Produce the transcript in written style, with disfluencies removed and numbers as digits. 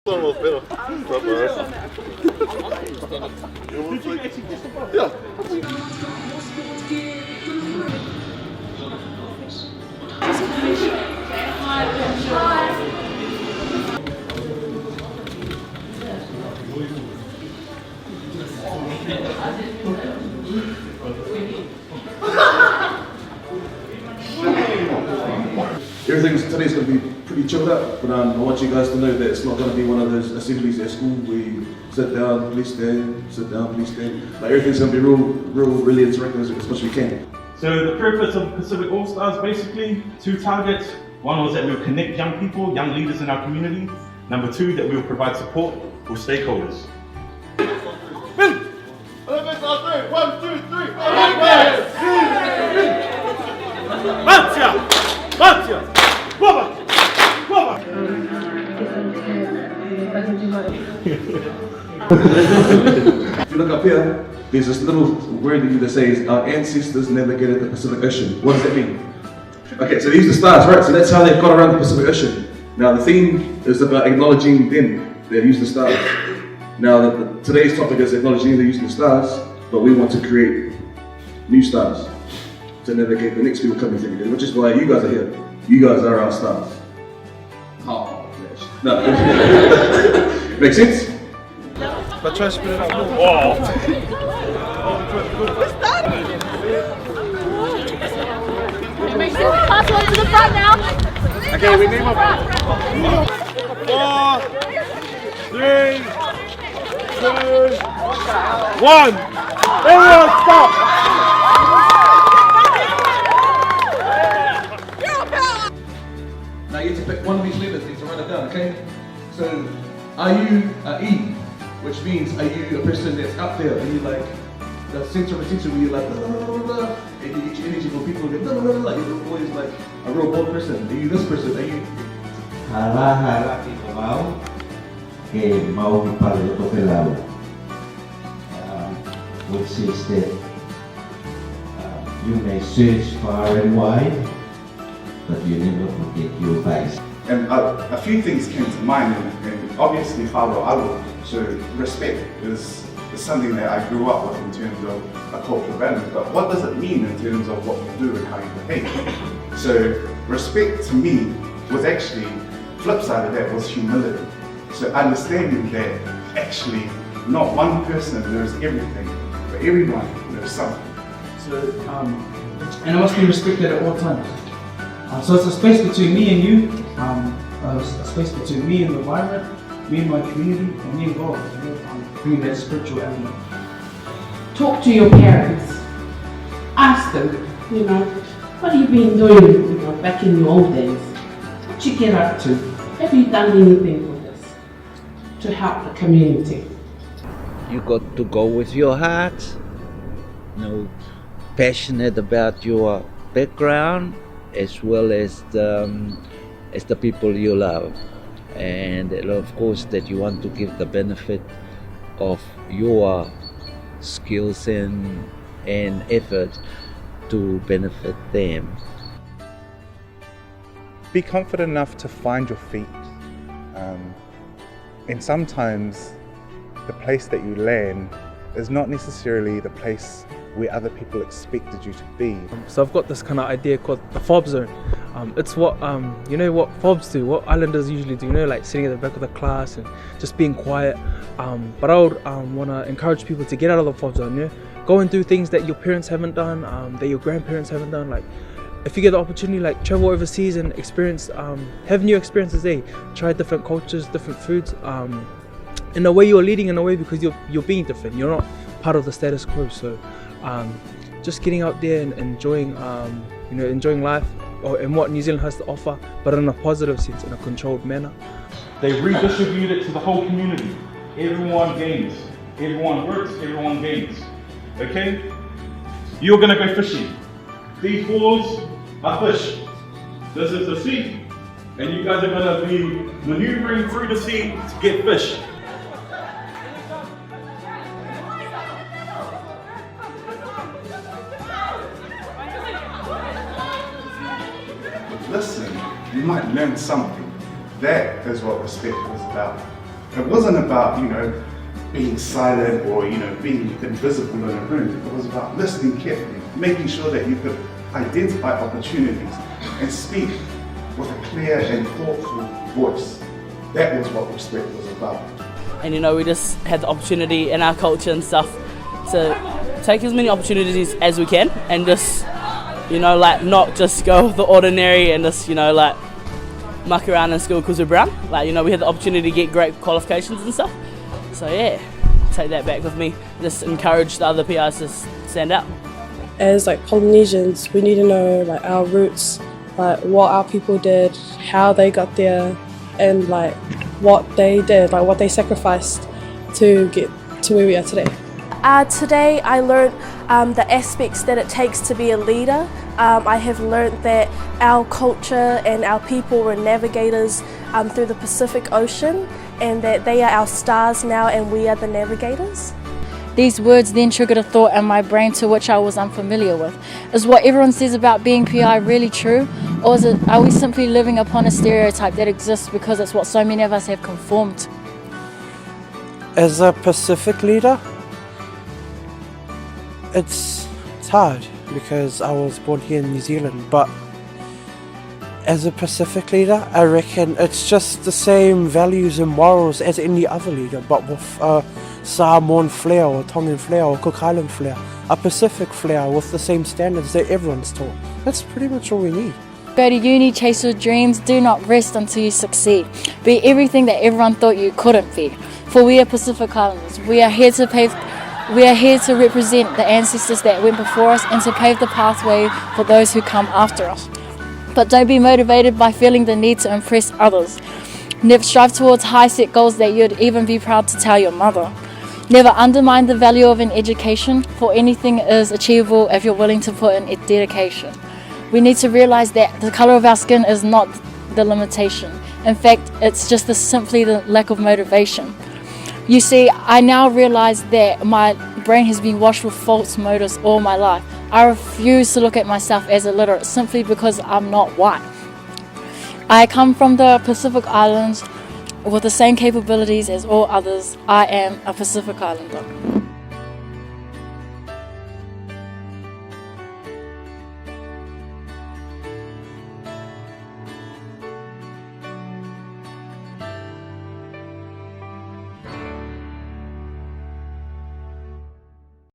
Almost better. Yeah. Today's going to be pretty chilled out, but I want you guys to know that it's not going to be one of those assemblies at school where you sit down, please stand, sit down, please stand. Like everything's going to be really interactive as much as we can. So the purpose of Pacific All Stars, basically, 2 targets. One was that we'll connect young people, young leaders in our community. Number 2, that we'll provide support for stakeholders. 1, 2, 3. If you look up here, there's this little word that says, our ancestors navigated the Pacific Ocean. What does that mean? Okay, so they use the stars, right? So that's how they got around the Pacific Ocean. Now the theme is about acknowledging them. They use the stars. Now today's topic is acknowledging they're using the stars, but we want to create new stars to navigate the next people coming through, which is why you guys are here. You guys are our stars. Oh, no. Makes sense? But try to split it up. Make sure we pass on to the front now. Okay, we need more. 4, 3, 2, 1. Everyone stop! Now you have to pick one of these letters, you need to write it down, okay? So, are you E? Which means, are you a person that's up there and you like, the center of attention where you're like, blah, blah, blah, blah, and you get your energy from people who go, blah, blah, blah, blah. You're always like a real bold person. Are you this person? Are you? Hala kita mau ke mau pada Tokelau, which is that you may search far and wide, but you never forget your base. And a few things came to mind, and obviously Whāro Aro, so respect is something that I grew up with in terms of a cultural value, but what does it mean in terms of what you do and how you behave? So respect to me was actually, flip side of that was humility. So understanding that actually not one person knows everything, but everyone knows something. So, and it must be respected at all times. So it's a space between me and you, a space between me and the environment, me and my community, and me and God, bringing that spiritual element. Talk to your parents. Ask them, what have you been doing, back in your old days? What you get up to? Have you done anything with this to help the community? You got to go with your heart, passionate about your background as well as the people you love, and of course that you want to give the benefit of your skills and effort to benefit them. Be confident enough to find your feet, and sometimes the place that you land is not necessarily the place where other people expected you to be. So I've got this kind of idea called the fob zone. It's what, what fobs do, what islanders usually do, like sitting at the back of the class and just being quiet. But I would want to encourage people to get out of the fob zone, go and do things that your parents haven't done, that your grandparents haven't done. Like, if you get the opportunity, like travel overseas and experience, have new experiences there, try different cultures, different foods. In a way you're leading in a way because you're being different, you're not part of the status quo. So just getting out there and enjoying enjoying life and what New Zealand has to offer, but in a positive sense, in a controlled manner. They redistribute it to the whole community. Everyone gains. Everyone works, everyone gains. Okay? You're gonna go fishing. These balls are fish. This is the sea. And you guys are gonna be maneuvering through the sea to get fish. Listen, you might learn something. That is what respect is about. It wasn't about, being silent or, being invisible in a room. It was about listening carefully, making sure that you could identify opportunities and speak with a clear and thoughtful voice. That was what respect was about. And we just had the opportunity in our culture and stuff to take as many opportunities as we can and just, not just go with the ordinary and just, muck around in school because we're brown. We had the opportunity to get great qualifications and stuff. So yeah, take that back with me. Just encourage the other PIs to stand out. As Polynesians, we need to know our roots, what our people did, how they got there, and what they did, what they sacrificed to get to where we are today. Today I learned the aspects that it takes to be a leader. I have learned that our culture and our people were navigators through the Pacific Ocean, and that they are our stars now and we are the navigators. These words then triggered a thought in my brain to which I was unfamiliar with. Is what everyone says about being PI really true? Or are we simply living upon a stereotype that exists because it's what so many of us have conformed to? As a Pacific leader, it's hard because I was born here in New Zealand, but as a Pacific leader, I reckon it's just the same values and morals as any other leader, but with a Samoan flair or Tongan flair or Cook Island flair, a Pacific flair with the same standards that everyone's taught. That's pretty much all we need. Go to uni, chase your dreams, do not rest until you succeed. Be everything that everyone thought you couldn't be. For we are Pacific Islanders. We are here to represent the ancestors that went before us and to pave the pathway for those who come after us. But don't be motivated by feeling the need to impress others. Never strive towards high set goals that you'd even be proud to tell your mother. Never undermine the value of an education, for anything is achievable if you're willing to put in dedication. We need to realize that the color of our skin is not the limitation. In fact, it's just simply the lack of motivation. You see, I now realize that my brain has been washed with false motives all my life. I refuse to look at myself as illiterate simply because I'm not white. I come from the Pacific Islands with the same capabilities as all others. I am a Pacific Islander.